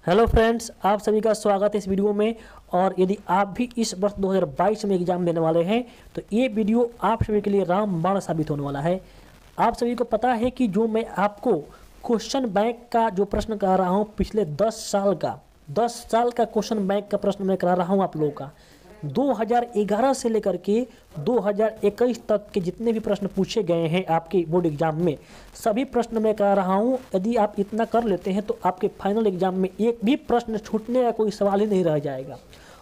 Hello friends, आप सभी का स्वागत है इस वीडियो में। और यदि आप भी इस वर्ष 2022 में एग्जाम देने वाले हैं तो ये वीडियो आप सभी के लिए रामबाण साबित होने वाला है। आप सभी को पता है कि जो मैं आपको क्वेश्चन बैंक का जो प्रश्न करा रहा हूँ पिछले 10 साल का क्वेश्चन बैंक का प्रश्न मैं करा रहा हूँ आप लोगों का 2011 से लेकर के 2021 तक के जितने भी प्रश्न पूछे गए हैं आपके बोर्ड एग्जाम में, सभी प्रश्न मैं करा रहा हूं। यदि आप इतना कर लेते हैं तो आपके फाइनल एग्जाम में एक भी प्रश्न छूटने का कोई सवाल ही नहीं रह जाएगा।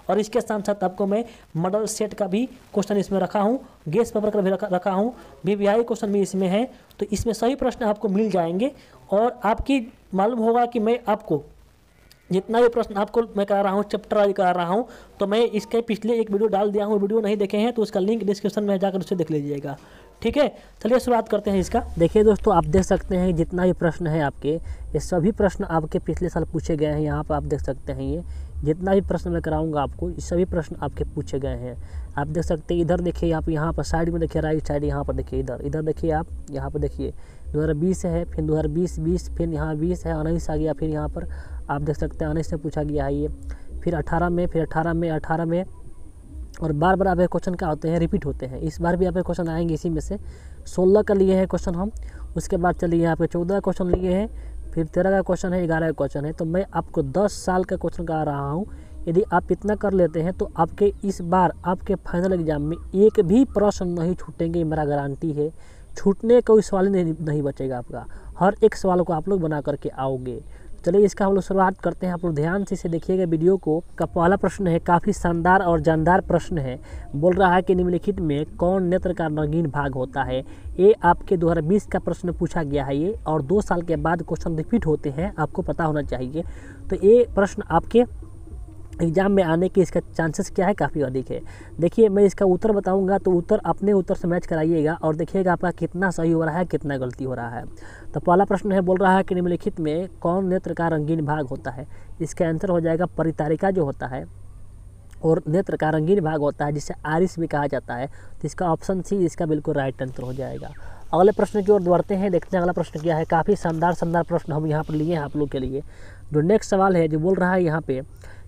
और इसके साथ साथ आपको मैं मॉडल सेट का भी क्वेश्चन इसमें रखा हूं, गेस्ट पेपर का भी रखा हूं, वीवीआई क्वेश्चन भी इसमें है। तो इसमें सभी प्रश्न आपको मिल जाएंगे और आपकी मालूम होगा कि मैं आपको जितना भी प्रश्न आपको मैं करा रहा हूँ चैप्टर वाइज करा रहा हूँ। तो मैं इसके पिछले एक वीडियो डाल दिया हूँ, वीडियो नहीं देखे हैं तो उसका लिंक डिस्क्रिप्शन में जाकर उसे देख लीजिएगा। ठीक है, चलिए शुरुआत करते हैं इसका। देखिए दोस्तों, आप देख सकते हैं जितना भी प्रश्न है आपके, ये सभी प्रश्न आपके पिछले साल पूछे गए हैं। यहाँ पर आप देख सकते हैं ये जितना भी प्रश्न मैं कराऊंगा आपको, ये सभी प्रश्न आपके पूछे गए हैं। आप देख सकते हैं, इधर देखिए, यहाँ पर साइड में देखिए, राइट साइड यहाँ पर देखिए, इधर देखिए, आप यहाँ पर देखिए 2020 है, फिर 2020 फिर यहाँ 20 है, 19 आ गया, फिर यहाँ पर आप देख सकते हैं 19 से पूछा गया है ये, फिर 18 में, फिर 18 में और बार बार आपके क्वेश्चन क्या होते हैं, रिपीट होते हैं। इस बार भी आपके क्वेश्चन आएंगे इसी में से 16 का लिए हैं क्वेश्चन हम। उसके बाद चलिए यहाँ पे 14 क्वेश्चन लिए हैं, फिर 13 का क्वेश्चन है, 11 का क्वेश्चन है। तो मैं आपको 10 साल का क्वेश्चन करा रहा हूँ। यदि आप इतना कर लेते हैं तो आपके इस बार आपके फाइनल एग्जाम में एक भी प्रश्न नहीं छूटेंगे, मेरा गारंटी है। छूटने कोई सवाल नहीं बचेगा आपका, हर एक सवाल को आप लोग बना करके आओगे। चलिए इसका हम लोग शुरुआत करते हैं। आप लोग ध्यान से इसे देखिएगा वीडियो को। का पहला प्रश्न है, काफ़ी शानदार और जानदार प्रश्न है। बोल रहा है कि निम्नलिखित में कौन नेत्र का रंगीन भाग होता है। ये आपके 2020 का प्रश्न पूछा गया है ये, और 2 साल के बाद क्वेश्चन रिपीट होते हैं, आपको पता होना चाहिए। तो ये प्रश्न आपके एग्जाम में आने के इसका चांसेस क्या है, काफ़ी अधिक है। देखिए मैं इसका उत्तर बताऊंगा तो उत्तर अपने उत्तर से मैच कराइएगा और देखिएगा आपका कितना सही हो रहा है, कितना गलती हो रहा है। तो पहला प्रश्न है, बोल रहा है कि निम्नलिखित में कौन नेत्र का रंगीन भाग होता है। इसका आंसर हो जाएगा परितारिका जो होता है और नेत्र का रंगीन भाग होता है, जिसे आरिस भी कहा जाता है। तो इसका ऑप्शन सी इसका बिल्कुल राइट आंसर हो जाएगा। अगले प्रश्न की ओर बढ़ते हैं, देखते हैं अगला प्रश्न क्या है। काफ़ी शानदार प्रश्न हम यहाँ पर लिए हैं आप लोग के लिए। जो नेक्स्ट सवाल है, जो बोल रहा है यहाँ पे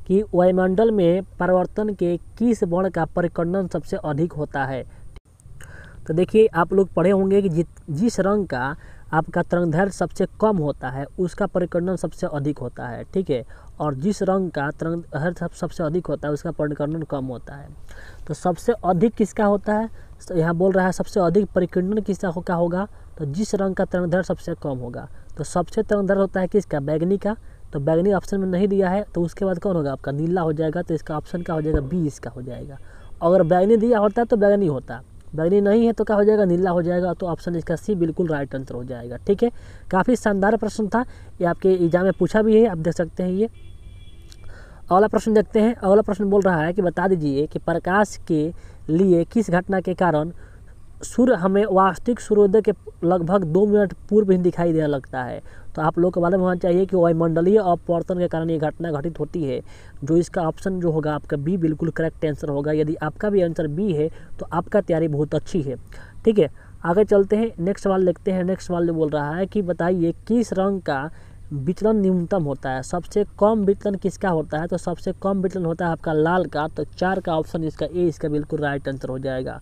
कि वायुमंडल में परावर्तन के किस वर्ण का परिकर्णन सबसे अधिक होता है। तो देखिए आप लोग पढ़े होंगे कि जिस रंग का आपका तरंगदैर्घ्य सबसे कम होता है उसका परिकर्णन सबसे अधिक होता है, ठीक है। और जिस रंग का तरंगदैर्घ्य सबसे अधिक होता है उसका परिकर्णन कम होता है। तो सबसे अधिक किसका होता है, तो यहाँ बोल रहा है सबसे अधिक परिकर्णन किसका होगा, तो जिस रंग का तरंगदैर्घ्य सबसे कम होगा। तो सबसे तरंगदैर्घ्य होता है किसका, बैगनी का। तो बैगनी ऑप्शन में नहीं दिया है, तो उसके बाद कौन होगा आपका, नीला हो जाएगा। तो इसका ऑप्शन क्या हो जाएगा, बी इसका हो जाएगा। अगर बैगनी दिया होता है तो बैगनी होता, बैगनी नहीं है तो क्या हो जाएगा, नीला हो जाएगा। तो ऑप्शन इसका सी बिल्कुल राइट आंसर हो जाएगा। ठीक है, काफ़ी शानदार प्रश्न था, ये आपके एग्जाम में पूछा भी है, आप देख सकते हैं ये। अगला प्रश्न देखते हैं। अगला प्रश्न बोल रहा है कि बता दीजिए कि प्रकाश के लिए किस घटना के कारण सूर्य हमें वास्तविक सूर्योदय के लगभग 2 मिनट पूर्व ही दिखाई देने लगता है। तो आप लोग को मालूम होना चाहिए कि वायुमंडलीय अपवर्तन के कारण ये घटना घटित होती है। जो इसका ऑप्शन जो होगा आपका बी बिल्कुल करेक्ट आंसर होगा। यदि आपका भी आंसर बी है तो आपका तैयारी बहुत अच्छी है। ठीक है, आगे चलते हैं, नेक्स्ट सवाल देखते हैं। नेक्स्ट सवाल जो बोल रहा है कि बताइए किस रंग का विचलन न्यूनतम होता है। सबसे कम विचलन किसका होता है, तो सबसे कम विचलन होता है आपका लाल का। तो 4 का ऑप्शन इसका ए इसका बिल्कुल राइट आंसर हो जाएगा।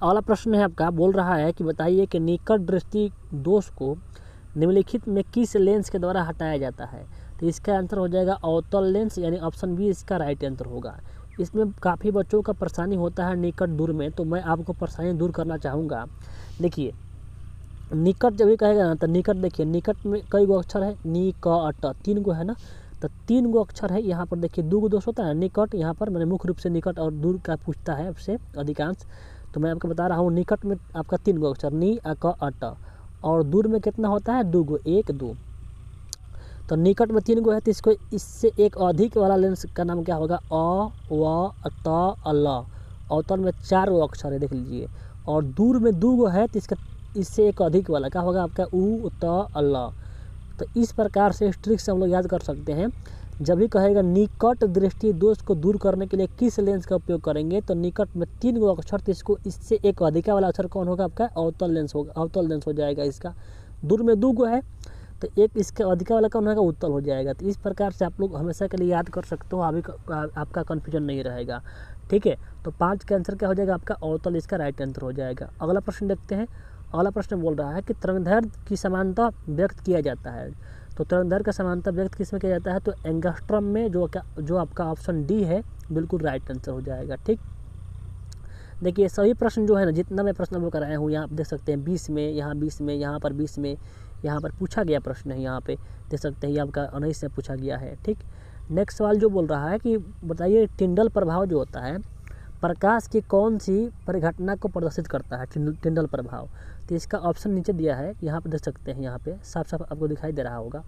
अगला प्रश्न है आपका, बोल रहा है कि बताइए कि निकट दृष्टि दोष को निम्नलिखित में किस लेंस के द्वारा हटाया जाता है। तो इसका आंसर हो जाएगा अवतल लेंस, यानी ऑप्शन बी इसका राइट आंसर होगा। इसमें काफ़ी बच्चों का परेशानी होता है निकट दूर में, तो मैं आपको परेशानी दूर करना चाहूँगा। देखिए निकट जब भी कहेगा ना, तो निकट देखिए, निकट में कई गो अक्षर है, नी क अट 3 गो है ना। तो 3 गो अक्षर है यहाँ पर। देखिए 2 गो दोष होता है निकट, यहाँ पर मैंने मुख्य रूप से निकट और दूर का पूछता है आपसे अधिकांश। तो मैं आपको बता रहा हूँ, निकट में आपका 3 गो अक्षर नी क अट, और दूर में कितना होता है 2 गो, 1 2। तो निकट में 3 गो है, तो इसको इससे एक अधिक वाला लेंस का नाम क्या होगा, अ व त अल। अवतल में 4 गो अक्षर है, देख लीजिए। और दूर में 2 गो है, तो इसका इससे एक अधिक वाला क्या होगा आपका उ त अल। तो इस प्रकार से इस ट्रिक से हम लोग याद कर सकते हैं। जब भी कहेगा निकट दृष्टि दोष को दूर करने के लिए किस लेंस का उपयोग करेंगे, तो निकट में 3 गो अक्षर, तो इसको इससे एक अधिका वाला अक्षर कौन होगा आपका, अवतल लेंस होगा, अवतल लेंस हो जाएगा इसका। दूर में 2 गो है, तो एक इसके अधिका वाला कौन होगा, उत्तल हो जाएगा। तो इस प्रकार से आप लोग हमेशा के लिए याद कर सकते हो, अभी आपका कन्फ्यूजन नहीं रहेगा। ठीक है, तो 5 का आंसर क्या हो जाएगा आपका अवतल, इसका राइट आंसर हो जाएगा। अगला प्रश्न देखते हैं। अगला प्रश्न बोल रहा है कि तरंगदैर्घ्य की समानता व्यक्त किया जाता है। तो तरंगदैर्घ्य का समानता व्यक्त किस में किया जाता है, तो एंगस्ट्रम में, जो आपका ऑप्शन डी है बिल्कुल राइट आंसर हो जाएगा। ठीक, देखिए सभी प्रश्न जो है ना, जितना मैं प्रश्न वो कराया हूँ यहाँ आप देख सकते हैं 20 में, यहाँ 20 में, यहाँ पर 20 में, यहाँ पर पूछा गया प्रश्न है, यहाँ पे देख सकते हैं ये आपका 19 में पूछा गया है। ठीक, नेक्स्ट सवाल जो बोल रहा है कि बताइए टिंडल प्रभाव जो होता है प्रकाश की कौन सी परिघटना को प्रदर्शित करता है, टिंडल प्रभाव। तो इसका ऑप्शन नीचे दिया है, यहाँ पर देख सकते हैं, यहाँ पे साफ साफ आपको दिखाई दे रहा होगा।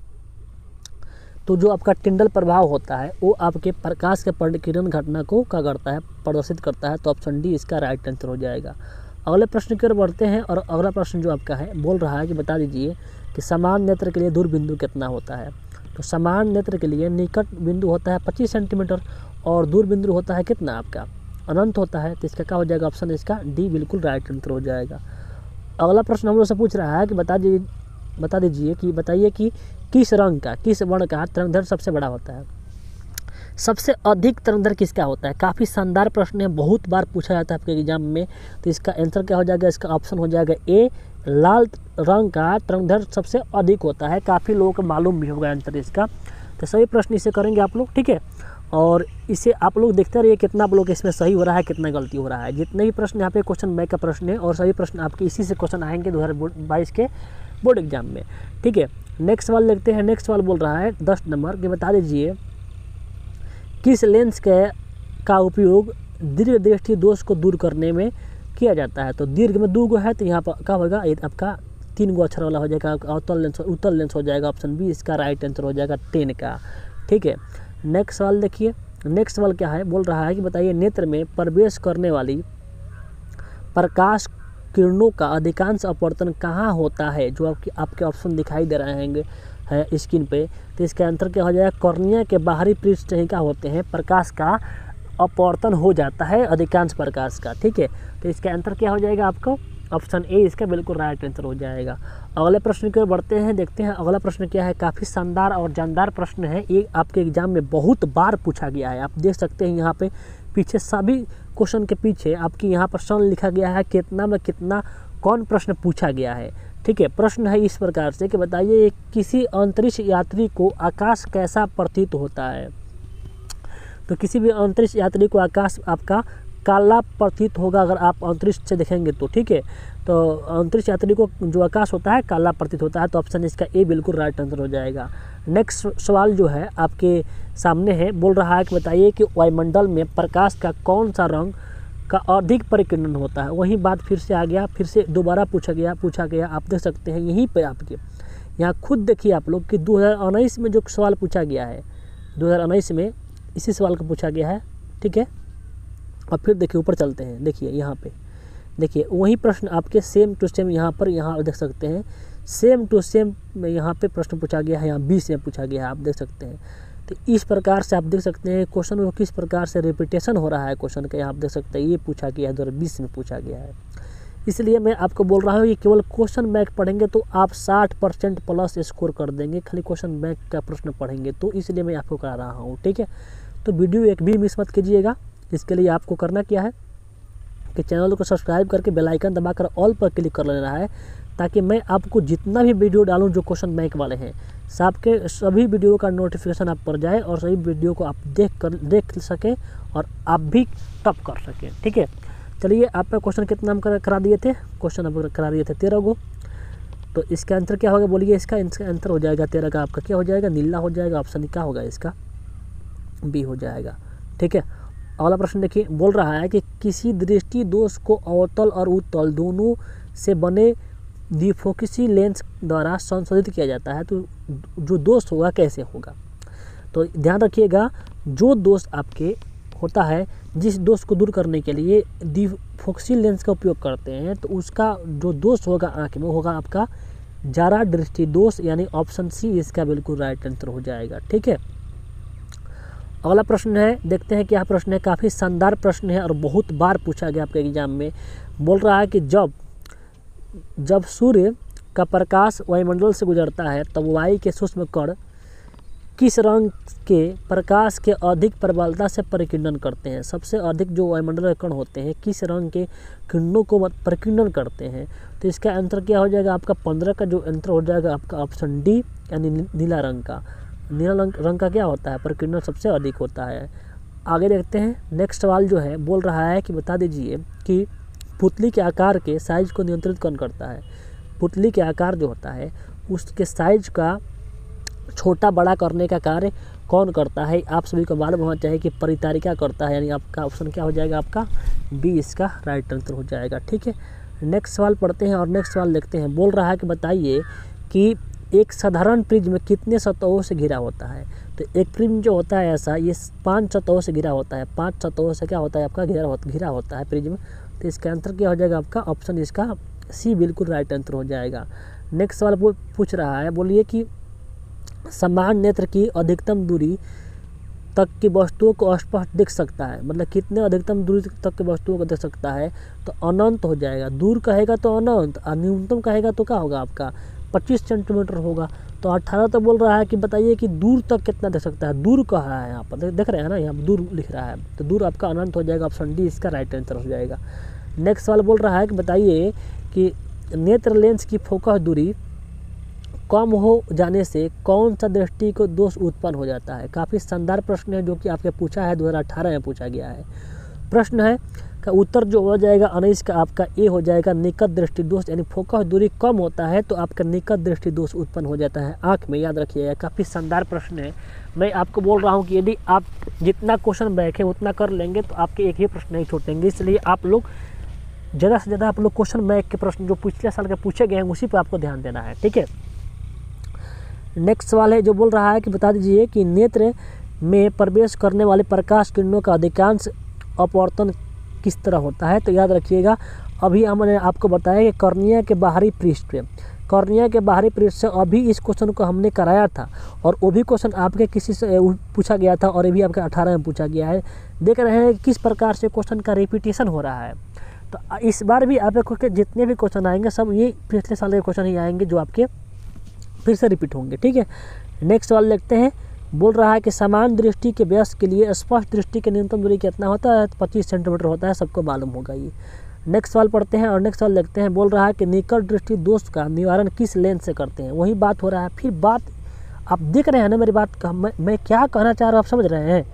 तो जो आपका टिंडल प्रभाव होता है वो आपके प्रकाश के परिकिरण घटना को क्या करता है, प्रदर्शित करता है। तो ऑप्शन डी इसका राइट आंसर हो जाएगा। अगले प्रश्न की ओर बढ़ते हैं और अगला प्रश्न जो आपका है बोल रहा है कि बता दीजिए कि समान नेत्र के लिए दूर बिंदु कितना होता है। तो समान नेत्र के लिए निकट बिंदु होता है 25 सेंटीमीटर और दूर बिंदु होता है कितना आपका, अनंत होता है। तो इसका क्या हो जाएगा, ऑप्शन इसका डी बिल्कुल राइट आंसर हो जाएगा। अगला प्रश्न हम लोग से पूछ रहा है कि बता दीजिए कि बताइए कि किस रंग का, किस वर्ण का तरंगदैर्घ्य सबसे बड़ा होता है। सबसे अधिक तरंगदैर्घ्य किसका होता है, काफ़ी शानदार प्रश्न है, बहुत बार पूछा जाता है आपके एग्जाम में। तो इसका आंसर क्या हो जाएगा, इसका ऑप्शन हो जाएगा ए, लाल रंग का तरंगदैर्घ्य सबसे अधिक होता है। काफ़ी लोगों को मालूम भी होगा आंसर इसका। तो सभी प्रश्न इसे करेंगे आप लोग, ठीक है। और इसे आप लोग देखते रहिए कितना आप लोग इसमें सही हो रहा है, कितना गलती हो रहा है। जितने भी प्रश्न यहाँ पे क्वेश्चन बैंक का प्रश्न है और सभी प्रश्न आपके इसी से क्वेश्चन आएंगे 2022 के बोर्ड एग्जाम में, ठीक है। नेक्स्ट सवाल देखते हैं। नेक्स्ट सवाल बोल रहा है 10 नंबर कि बता दीजिए किस लेंस का उपयोग दीर्घ दृष्टि दोष को दूर करने में किया जाता है। तो दीर्घ में 2 गो है, तो यहाँ पर क्या होगा, आपका 3 गो अक्षर वाला हो जाएगा, उत्तल लेंस हो जाएगा। ऑप्शन बी इसका राइट आंसर हो जाएगा 10 का, ठीक है। नेक्स्ट सवाल देखिए। नेक्स्ट सवाल क्या है, बोल रहा है कि बताइए नेत्र में प्रवेश करने वाली प्रकाश किरणों का अधिकांश अपवर्तन कहाँ होता है, जो आपके ऑप्शन दिखाई दे रहे हैं स्क्रीन पे। तो इसका आंसर क्या हो जाएगा, कॉर्निया के बाहरी पृष्ठ ही क्या होते हैं, प्रकाश का अपवर्तन हो जाता है अधिकांश प्रकाश का, ठीक है। तो इसका आंसर क्या हो जाएगा आपको, ऑप्शन ए इसका बिल्कुल राइट आंसर हो जाएगा। अगले प्रश्न की ओर बढ़ते हैं, देखते हैं अगला प्रश्न क्या है। काफ़ी शानदार और जानदार प्रश्न है, ये आपके एग्जाम में बहुत बार पूछा गया है। आप देख सकते हैं यहाँ पे पीछे सभी क्वेश्चन के पीछे आपकी यहाँ पर सन लिखा गया है, कितना में कितना कौन प्रश्न पूछा गया है, ठीक है। प्रश्न है इस प्रकार से कि बताइए किसी अंतरिक्ष यात्री को आकाश कैसा प्रतीत होता है। तो किसी भी अंतरिक्ष यात्री को आकाश आपका काला प्रतीत होगा अगर आप अंतरिक्ष से देखेंगे तो, ठीक है। तो अंतरिक्ष यात्री को जो आकाश होता है काला प्रतीत होता है। तो ऑप्शन इसका ए बिल्कुल राइट आंसर हो जाएगा। नेक्स्ट सवाल जो है आपके सामने है, बोल रहा है कि बताइए कि वायुमंडल में प्रकाश का कौन सा रंग का अधिक परिकीर्णन होता है। वही बात फिर से आ गया, फिर से दोबारा पूछा गया। आप देख सकते हैं यहीं पर आपके यहाँ खुद देखिए आप लोग कि 2019 में जो सवाल पूछा गया है, 2019 में इसी सवाल को पूछा गया है, ठीक है। और फिर देखिए ऊपर चलते हैं, देखिए यहाँ पे देखिए वही प्रश्न आपके सेम टू सेम यहाँ देख सकते हैं, सेम टू सेम में यहाँ पे प्रश्न पूछा गया है, यहाँ 20 में पूछा गया है, आप देख सकते हैं। तो इस प्रकार से आप देख सकते हैं क्वेश्चन वो किस प्रकार से रिपीटेशन हो रहा है क्वेश्चन का, यहाँ आप देख सकते हैं ये पूछा गया है 2020 में पूछा गया है। इसलिए मैं आपको बोल रहा हूँ कि केवल क्वेश्चन बैंक पढ़ेंगे तो आप 60% प्लस स्कोर कर देंगे, खाली क्वेश्चन बैंक का प्रश्न पढ़ेंगे तो, इसलिए मैं आपको करा रहा हूँ, ठीक है। तो वीडियो एक भी मिस मत कीजिएगा। इसके लिए आपको करना क्या है कि चैनल को सब्सक्राइब करके बेल आइकन दबाकर ऑल पर क्लिक कर लेना है, ताकि मैं आपको जितना भी वीडियो डालूं जो क्वेश्चन बैंक वाले हैं सबके सभी वीडियो का नोटिफिकेशन आप पर जाए और सभी वीडियो को आप देख सकें और आप भी टॉप कर सकें, ठीक है। चलिए आपका क्वेश्चन कितना हम करा दिए थे, क्वेश्चन आप करा दिए थे 13 गो। तो इसका आंसर क्या होगा बोलिए, इसका आंसर हो जाएगा 13 का आपका क्या हो जाएगा, नीला हो जाएगा। ऑप्शन क्या होगा इसका, बी हो जाएगा, ठीक है। अगला प्रश्न देखिए, बोल रहा है कि किसी दृष्टि दोष को अवतल और उत्तल दोनों से बने द्विफोकसी लेंस द्वारा संशोधित किया जाता है। तो जो दोष होगा कैसे होगा, तो ध्यान रखिएगा जो दोष आपके होता है, जिस दोष को दूर करने के लिए द्विफोकसी लेंस का उपयोग करते हैं, तो उसका जो दोष होगा आँख में होगा आपका जारा दृष्टि दोष, यानी ऑप्शन सी इसका बिल्कुल राइट आंसर हो जाएगा, ठीक है। अगला प्रश्न है, देखते हैं क्या प्रश्न है। काफ़ी शानदार प्रश्न है और बहुत बार पूछा गया आपके एग्जाम में। बोल रहा है कि जब सूर्य का प्रकाश वायुमंडल से गुजरता है तब वायु के सूक्ष्म कण किस रंग के प्रकाश के अधिक प्रबलता से परिकीर्णन करते हैं। सबसे अधिक जो वायुमंडल के कण होते हैं किस रंग के किरणों को परिकीर्णन करते हैं। तो इसका आंसर क्या हो जाएगा आपका 15 का जो आंसर हो जाएगा आपका ऑप्शन डी यानी नीला रंग का। नीला रंग का क्या होता है, परिकीर्णन सबसे अधिक होता है। आगे देखते हैं नेक्स्ट सवाल जो है बोल रहा है कि बता दीजिए कि पुतली के आकार के साइज को नियंत्रित कौन करता है। पुतली के आकार जो होता है उसके साइज का छोटा बड़ा करने का कार्य कौन करता है। आप सभी को मालूम होना चाहिए कि परितारिका करता है, यानी आपका ऑप्शन क्या हो जाएगा आपका बी इसका राइट आंसर हो जाएगा। ठीक है, नेक्स्ट सवाल पढ़ते हैं और नेक्स्ट सवाल देखते हैं। बोल रहा है कि बताइए कि एक साधारण प्रिज्म कितने सतहों से घिरा होता है। तो एक प्रिज्म जो होता है ऐसा ये 5 सतहों से घिरा होता है। 5 सतहों से क्या होता है आपका घिरा होता है प्रिज्म। तो इसका आंसर क्या हो जाएगा आपका ऑप्शन इसका सी बिल्कुल राइट आंसर हो जाएगा। नेक्स्ट सवाल पूछ रहा है, बोलिए कि समान नेत्र की अधिकतम दूरी तक की वस्तुओं को स्पष्ट दिख सकता है। मतलब कितने अधिकतम दूरी तक की वस्तुओं को देख सकता है। तो अनंत हो जाएगा। दूर कहेगा तो अनंत और न्यूनतम कहेगा तो क्या होगा आपका 25 सेंटीमीटर होगा। तो 18 तो बोल रहा है कि बताइए कि दूर तक कितना देख सकता है। दूर कहा है यहाँ पर देख रहे हैं ना, यहाँ दूर लिख रहा है तो दूर आपका अनंत हो जाएगा। ऑप्शन डी इसका राइट आंसर हो जाएगा। नेक्स्ट सवाल बोल रहा है कि बताइए कि नेत्र लेंस की फोकस दूरी कम हो जाने से कौन सा दृष्टि को दोष उत्पन्न हो जाता है। काफ़ी शानदार प्रश्न है जो कि आपके पूछा है 2018 में पूछा गया है। प्रश्न है का उत्तर जो हो जाएगा 19 का आपका ए हो जाएगा निकट दृष्टि दोष। यानी फोकस दूरी कम होता है तो आपका निकट दृष्टि दोष उत्पन्न हो जाता है आँख में। याद रखिएगा, काफ़ी शानदार प्रश्न है। मैं आपको बोल रहा हूँ कि यदि आप जितना क्वेश्चन बैठे उतना कर लेंगे तो आपके एक ही प्रश्न नहीं छूटेंगे। इसलिए आप लोग ज़्यादा से ज़्यादा आप लोग क्वेश्चन बैंक के प्रश्न जो पिछले साल के पूछे गए हैं उसी पर आपको ध्यान देना है। ठीक है, नेक्स्ट सवाल है जो बोल रहा है कि बता दीजिए कि नेत्र में प्रवेश करने वाले प्रकाश किरणों का अधिकांश अपवर्तन किस तरह होता है। तो याद रखिएगा, अभी हमने आपको बताया कि कॉर्निया के बाहरी पृष्ठ से अभी इस क्वेश्चन को हमने कराया था और वो भी क्वेश्चन आपके किसी से पूछा गया था और ये भी आपके 18 में पूछा गया है। देख रहे हैं किस प्रकार से क्वेश्चन का रिपीटेशन हो रहा है। तो इस बार भी आपके जितने भी क्वेश्चन आएंगे सब ये पिछले साल के क्वेश्चन ही आएंगे जो आपके फिर से रिपीट होंगे। ठीक है, नेक्स्ट सवाल देखते हैं। बोल रहा है कि समान दृष्टि के वयस्क के लिए स्पष्ट दृष्टि की न्यूनतम दूरी कितना होता है। 25 सेंटीमीटर होता है, सबको मालूम होगा ये। नेक्स्ट सवाल पढ़ते हैं और नेक्स्ट सवाल देखते हैं। बोल रहा है कि निकट दृष्टि दोष का निवारण किस लेंस से करते हैं। वही बात हो रहा है। फिर बात आप देख रहे हैं ना मेरी बात का, मैं क्या कहना चाह रहा हूँ आप समझ रहे हैं।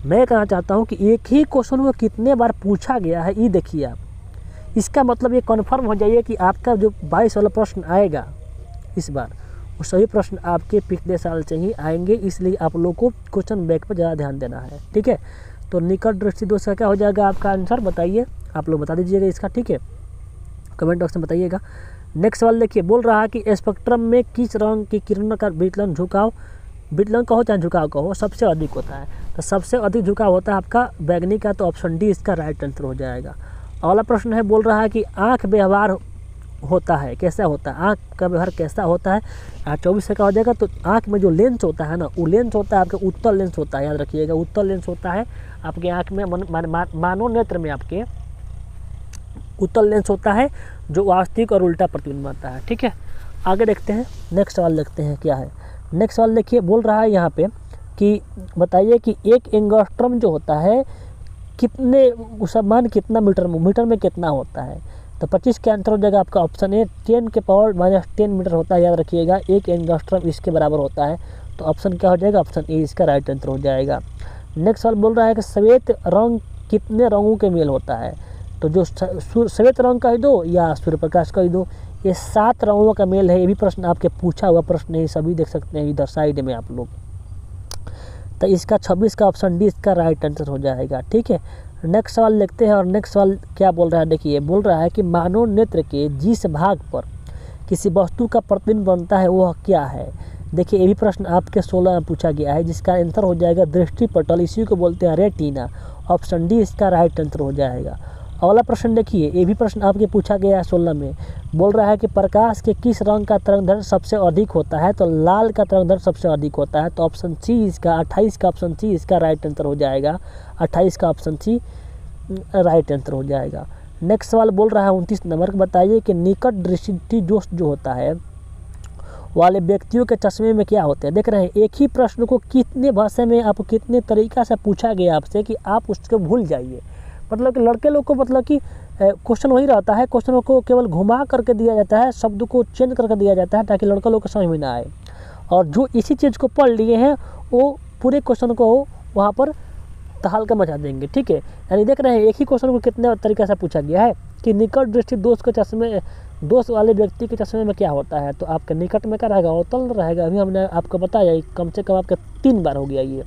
मैं कहना चाहता हूँ कि एक ही क्वेश्चन को कितने बार पूछा गया है ये देखिए आप। इसका मतलब ये कन्फर्म हो जाइए कि आपका जो 22 वाला प्रश्न आएगा इस बार वो सभी प्रश्न आपके पिछले साल से ही आएंगे। इसलिए आप लोग को क्वेश्चन बैंक पर ज़्यादा ध्यान देना है। ठीक है, तो निकट दृष्टि दोष का क्या हो जाएगा आपका आंसर बताइए, आप लोग बता दीजिएगा इसका। ठीक है, कमेंट बॉक्स में बताइएगा। नेक्स्ट सवाल देखिए, बोल रहा है कि स्पेक्ट्रम में किस रंग की किरणों का विचलन कहो चाहे झुकाव कहो सबसे अधिक होता है। तो सबसे अधिक झुकाव होता है आपका बैगनी का। तो ऑप्शन डी इसका राइट आंसर हो जाएगा। अगला प्रश्न है, बोल रहा है कि आँख व्यवहार होता है कैसा होता है, आँख का व्यवहार कैसा होता है। 24 से क्या हो जाएगा। तो आँख में जो लेंस होता है ना वो लेंस होता है आपका उत्तल लेंस होता है। याद रखिएगा, उत्तल लेंस होता है आपके आँख में मानव नेत्र में आपके उत्तल लेंस होता है जो वास्तविक और उल्टा प्रतिबिंब आता है। ठीक है, आगे देखते हैं। नेक्स्ट सवाल देखते हैं क्या है। नेक्स्ट सवाल देखिए, बोल रहा है यहाँ पे कि बताइए कि एक एंगस्ट्रम जो होता है कितने उसका मान कितना मीटर में कितना होता है। तो 25 का आंसर हो जाएगा आपका ऑप्शन ए 10 के पावर -10 मीटर होता है। याद रखिएगा, एक एंगस्ट्रम इसके बराबर होता है। तो ऑप्शन क्या हो जाएगा, ऑप्शन ए इसका राइट आंसर हो जाएगा। नेक्स्ट सवाल बोल रहा है कि श्वेत रंग कितने रंगों के मेल होता है। तो जो श्वेत रंग कह दो या सूर्य प्रकाश कह दो, ये 7 रंगों का मेल है। ये भी प्रश्न आपके पूछा हुआ प्रश्न है, सभी देख सकते हैं इधर साइड में आप लोग। तो इसका 26 का ऑप्शन डी इसका राइट आंसर हो जाएगा। ठीक है, नेक्स्ट सवाल देखते हैं और नेक्स्ट सवाल क्या बोल रहा है देखिए। बोल रहा है कि मानव नेत्र के जिस भाग पर किसी वस्तु का प्रतिबिंब बनता है वह क्या है। देखिए ये भी प्रश्न आपके 16 में पूछा गया है जिसका आंसर हो जाएगा दृष्टि पटल, इसी को बोलते हैं रेटिना। ऑप्शन डी इसका राइट आंसर हो जाएगा। अगला प्रश्न देखिए, ये भी प्रश्न आपके पूछा गया है 16 में। बोल रहा है कि प्रकाश के किस रंग का तरंगदैर्घ्य सबसे अधिक होता है। तो लाल का तरंगदैर्घ्य सबसे अधिक होता है। तो ऑप्शन सी इसका 28 का ऑप्शन सी इसका राइट आंसर हो जाएगा। 28 का ऑप्शन सी राइट आंसर हो जाएगा। नेक्स्ट सवाल बोल रहा है 29 नंबर, बताइए कि निकट दृष्टि दोष जो होता है वाले व्यक्तियों के चश्मे में क्या होते हैं। देख रहे हैं एक ही प्रश्न को कितने भाषा में, आपको कितने तरीक़ा से पूछा गया आपसे कि आप उसको भूल जाइए। मतलब कि लड़के लोग को मतलब कि क्वेश्चन वही रहता है, क्वेश्चन को केवल घुमा करके दिया जाता है, शब्द को चेंज करके दिया जाता है ताकि लड़का लोग को समझ में ना आए। और जो इसी चीज़ को पढ़ लिए हैं वो पूरे क्वेश्चन को वहाँ पर तहलका मचा देंगे। ठीक है, यानी देख रहे हैं एक ही क्वेश्चन को कितने तरीके से पूछा गया है कि निकट दृष्टि दोष के चश्मे, दोष वाले व्यक्ति के चश्मे में क्या होता है। तो आपके निकट में क्या रहेगा, अवतल रहेगा। अभी हमने आपको बताया कम से कम आपका 3 बार हो गया, ये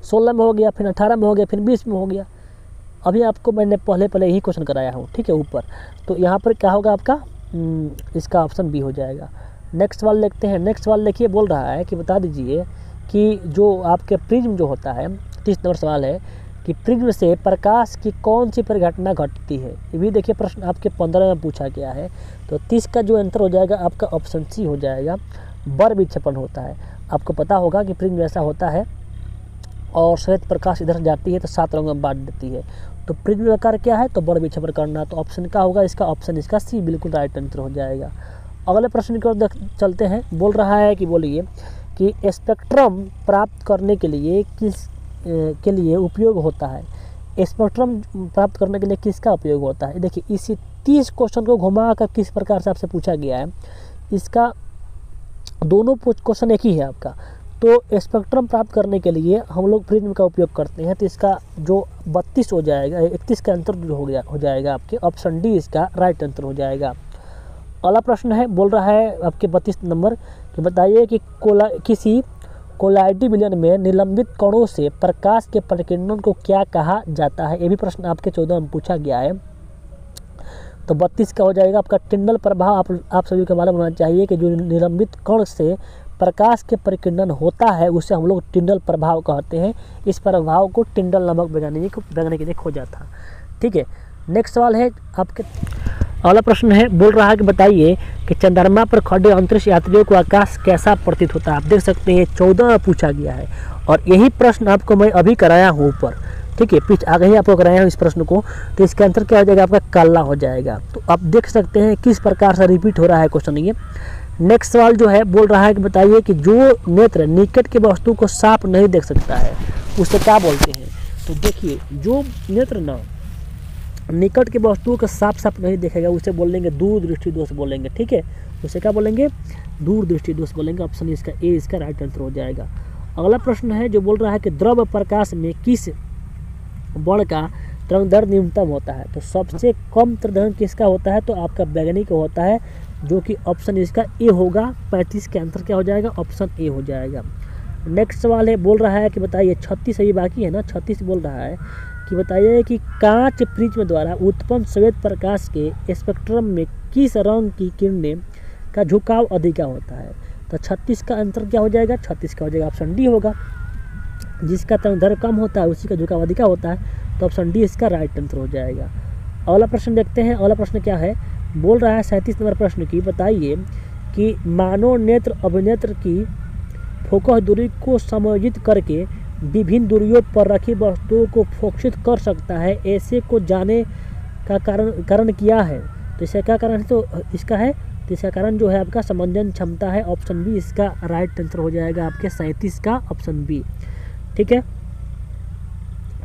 16 में हो गया, फिर 18 में हो गया, फिर 20 में हो गया। अभी आपको मैंने पहले यही क्वेश्चन कराया हूँ। ठीक है, ऊपर तो यहाँ पर क्या होगा आपका, इसका ऑप्शन बी हो जाएगा। नेक्स्ट सवाल देखते हैं। नेक्स्ट सवाल देखिए, बोल रहा है कि बता दीजिए कि जो आपके प्रिज्म जो होता है, 30 नंबर सवाल है कि प्रिज्म से प्रकाश की कौन सी परिघटना घटती है। ये भी देखिए प्रश्न आपके 15 में पूछा गया है। तो 30 का जो आंसर हो जाएगा आपका ऑप्शन सी हो जाएगा, बर विक्षेपण होता है। आपको पता होगा कि प्रिज्म ऐसा होता है और श्वेत प्रकाश इधर जाती है तो 7 रंगों में बांट देती है। तो प्रिज्म का आकार क्या है, तो बर विक्षेपण करना। तो ऑप्शन क्या होगा इसका, ऑप्शन इसका सी बिल्कुल राइट आंसर हो जाएगा। अगले प्रश्न की ओर चलते हैं। बोल रहा है कि बोलिए कि स्पेक्ट्रम प्राप्त करने के लिए के लिए उपयोग होता है। स्पेक्ट्रम प्राप्त करने के लिए किसका उपयोग होता है। देखिए इसी 30 क्वेश्चन को घुमा कर किस प्रकार से आपसे पूछा गया है, इसका दोनों क्वेश्चन एक ही है आपका। तो स्पेक्ट्रम प्राप्त करने के लिए हम लोग प्रिज्म का उपयोग करते हैं। तो इसका जो 32 हो जाएगा, 31 का आंसर जो हो जाएगा आपके ऑप्शन डी इसका राइट आंसर हो जाएगा। अगला प्रश्न है, बोल रहा है आपके 32 नंबर कि बताइए कि किसी कोलाइडी विलयन में निलंबित कणों से प्रकाश के परिकिरणन को क्या कहा जाता है। ये भी प्रश्न आपके 14 में पूछा गया है। तो 32 का हो जाएगा आपका टिंडल प्रभाव। आप सभी को मालूम होना चाहिए कि जो निलंबित कण से प्रकाश के परिकिरणन होता है उसे हम लोग टिंडल प्रभाव कहते हैं। इस प्रभाव को टिंडल नामक वैज्ञानिक ने खोजा था। ठीक है, नेक्स्ट सवाल है आपके, अगला प्रश्न है, बोल रहा है कि बताइए कि चंद्रमा पर खड़े अंतरिक्ष यात्रियों को आकाश कैसा प्रतीत होता है। आप देख सकते हैं 14 में पूछा गया है और यही प्रश्न आपको मैं अभी कराया हूँ ऊपर। ठीक है, पीछे आगे ही आपको कराया हूँ इस प्रश्न को। तो इसका आंसर क्या हो जाएगा आपका, काला हो जाएगा। तो आप देख सकते हैं किस प्रकार से रिपीट हो रहा है क्वेश्चन ये। नेक्स्ट सवाल जो है, बोल रहा है कि बताइए कि जो नेत्र निकट की वस्तु को साफ नहीं देख सकता है उसे क्या बोलते हैं। तो देखिए जो नेत्र ना निकट की वस्तुओं को साफ नहीं देखेगा उसे बोलेंगे दूरदृष्टि दोष बोलेंगे। ठीक है, उसे क्या बोलेंगे, दूरदृष्टि दोष बोलेंगे। ऑप्शन इसका ए इसका राइट आंसर हो जाएगा। अगला प्रश्न है जो बोल रहा है कि द्रव प्रकाश में किस वर्ण का तरंगदैर्घ्य न्यूनतम होता है। तो सबसे कम तरंगदैर्घ्य किसका होता है, तो आपका वैज्ञानिक का होता है, जो कि ऑप्शन इसका ए होगा। 35 के आंसर क्या हो जाएगा, ऑप्शन ए हो जाएगा। नेक्स्ट सवाल है, बोल रहा है कि बताइए 36 अभी बाकी है ना, 36 बोल रहा है कि बताइए कि कांच प्रिज्म द्वारा उत्पन्न श्वेत प्रकाश के स्पेक्ट्रम में किस रंग की किरणें का झुकाव अधिक होता है। तो 36 का आंसर क्या हो जाएगा, 36 का हो जाएगा ऑप्शन डी होगा। जिसका तरंगदैर्घ्य कम होता है उसी का झुकाव अधिक होता है। तो ऑप्शन डी इसका राइट आंसर हो जाएगा। अगला प्रश्न देखते हैं। अगला प्रश्न क्या है, बोल रहा है 37 नंबर प्रश्न की, बताइए कि मानव नेत्र अभिनेत्र की फोकस दूरी को समायोजित करके विभिन्न दूरियों पर रखी वस्तुओं को फोकसित कर सकता है। ऐसे को जाने का कारण क्या है। तो इसका क्या कारण है, तो इसका है, तो इसका कारण जो है आपका समंजन क्षमता है। ऑप्शन बी इसका राइट आंसर हो जाएगा आपके 37 का ऑप्शन बी। ठीक है,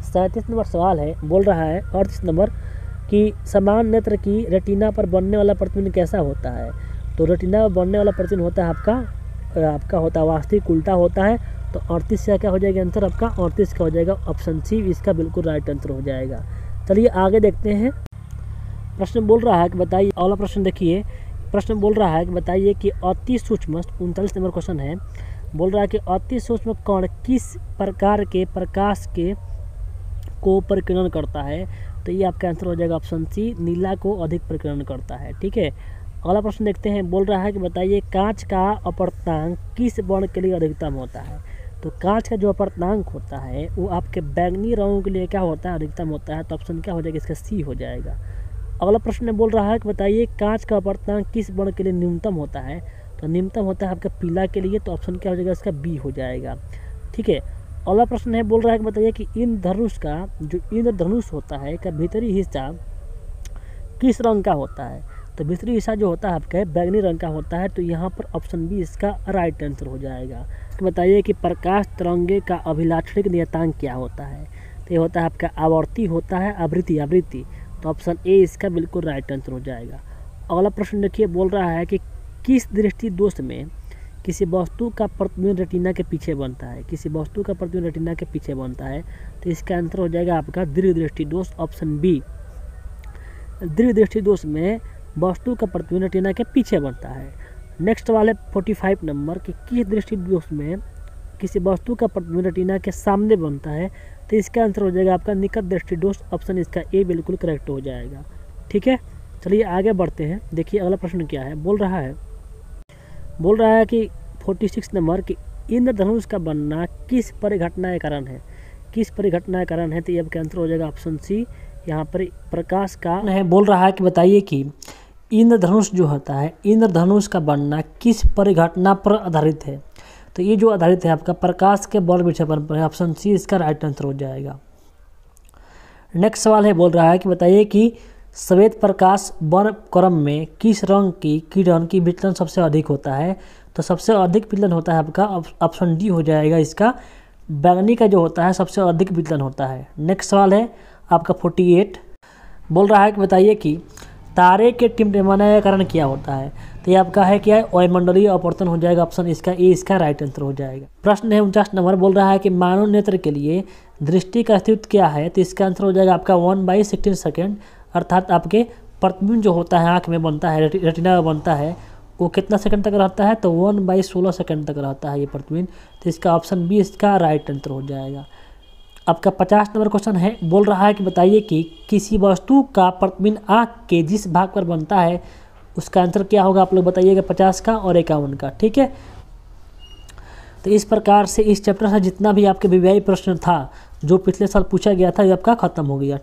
37 नंबर सवाल है, बोल रहा है 38 नंबर कि समान नेत्र की रेटिना पर बनने वाला प्रतिबिंब कैसा होता है। तो रेटिना पर बनने वाला प्रतिबिंब होता है आपका होता है वास्तविक उल्टा होता है। तो 38 का क्या हो जाएगा आंसर आपका, 38 का हो जाएगा ऑप्शन सी इसका बिल्कुल राइट आंसर हो जाएगा। चलिए आगे देखते हैं। प्रश्न बोल रहा है कि बताइए, अगला प्रश्न देखिए। प्रश्न बोल रहा है कि बताइए कि अति सूक्ष्म 39 नंबर क्वेश्चन है, बोल रहा है कि अति सूक्ष्म कण किस प्रकार के प्रकाश को परिकिरण करता है। तो ये आपका आंसर हो जाएगा ऑप्शन सी, नीला को अधिक परिकिरण करता है। ठीक है, अगला प्रश्न देखते हैं। बोल रहा है कि बताइए कांच का अपवर्तनांक किस वर्ण के लिए अधिकतम होता है। तो कांच का जो अपवर्तनांक होता है वो आपके बैंगनी रंगों के लिए क्या होता है, अधिकतम होता है। तो ऑप्शन क्या हो जाएगा इसका सी हो जाएगा। अगला प्रश्न बोल रहा है कि बताइए कांच का अपवर्तनांक किस वर्ण के लिए न्यूनतम होता है। तो न्यूनतम होता है आपका पीला के लिए। तो ऑप्शन क्या हो जाएगा इसका बी हो जाएगा। ठीक है, अगला प्रश्न है, बोल रहा है कि बताइए कि इंद्रधनुष का जो इंद्रधनुष होता है का भीतरी हिस्सा किस रंग का होता है? तो भीतरी हिस्सा जो होता है आपका बैगनी रंग का होता है। तो यहाँ पर ऑप्शन बी इसका राइट आंसर हो जाएगा। तो बताइए कि प्रकाश तरंगे का अभिलाक्षणिक नियतांक क्या होता है? तो ये होता है आपका आवर्ती होता है, आवृत्ति। तो ऑप्शन ए इसका बिल्कुल राइट आंसर हो जाएगा। अगला प्रश्न देखिए, बोल रहा है कि किस दृष्टि दोष में किसी वस्तु का प्रतिबिंब रेटिना के पीछे बनता है? किसी वस्तु का प्रतिबिंब रेटिना के पीछे बनता है। तो इसका आंसर हो जाएगा आपका दीर्घ दृष्टि दोष, ऑप्शन बी। दीर्घ दृष्टि दोष में वस्तु का प्रतिबिंब रेटिना के पीछे बनता है। नेक्स्ट वाले 45 नंबर कि किस दृष्टि दोष में किसी वस्तु का प्रतिबिंब रेटिना के सामने बनता है? तो इसका आंसर हो जाएगा आपका निकट दृष्टि दोष, ऑप्शन इसका ए बिल्कुल करेक्ट हो जाएगा। ठीक है, चलिए आगे बढ़ते हैं। देखिए अगला प्रश्न क्या है, बोल रहा है कि 46 नंबर कि इंद्रधनुष का बनना किस परिघटना के कारण है? किस परिघटना के कारण है? तो ये आपका आंसर हो जाएगा ऑप्शन सी, यहाँ पर प्रकाश का है। बोल रहा है कि बताइए कि इंद्रधनुष जो होता है, इंद्रधनुष का बनना किस परिघटना पर आधारित है? तो ये जो आधारित है आपका प्रकाश के बल विक्षेपण पर है, ऑप्शन सी इसका राइट आंसर हो जाएगा। नेक्स्ट सवाल है, बोल रहा है कि बताइए कि श्वेत प्रकाश वर्णक्रम में किस रंग की किरण की विचलन सबसे अधिक होता है? तो सबसे अधिक विचलन होता है आपका ऑप्शन डी हो जाएगा इसका, बैंगनी का जो होता है सबसे अधिक विचलन होता है। नेक्स्ट सवाल है आपका 48, बोल रहा है कि बताइए कि तारे के टिमटिमाने का कारण क्या होता है? तो ये आपका है क्या, वायुमंडलीय अपवर्तन हो जाएगा, ऑप्शन इसका ए इसका राइट आंसर हो जाएगा। प्रश्न है 49 नंबर, बोल रहा है कि मानव नेत्र के लिए दृष्टि का अस्तित्व क्या है? तो इसका आंसर हो जाएगा आपका 1/16 सेकेंड, अर्थात आपके प्रतिबिंब जो होता है आँख में बनता है, रेटिना में बनता है, वो कितना सेकंड तक रहता है? तो 1/16 सेकंड तक रहता है ये प्रतिबिंब। तो इसका ऑप्शन बी इसका राइट आंसर हो जाएगा। आपका 50 नंबर क्वेश्चन है, बोल रहा है कि बताइए कि किसी वस्तु का प्रतिबिंब आँख के जिस भाग पर बनता है उसका आंसर क्या होगा? आप लोग बताइएगा 50 का और 51 का। ठीक है, तो इस प्रकार से इस चैप्टर से जितना भी आपके वीवीआई प्रश्न था जो पिछले साल पूछा गया था ये आपका खत्म हो गया।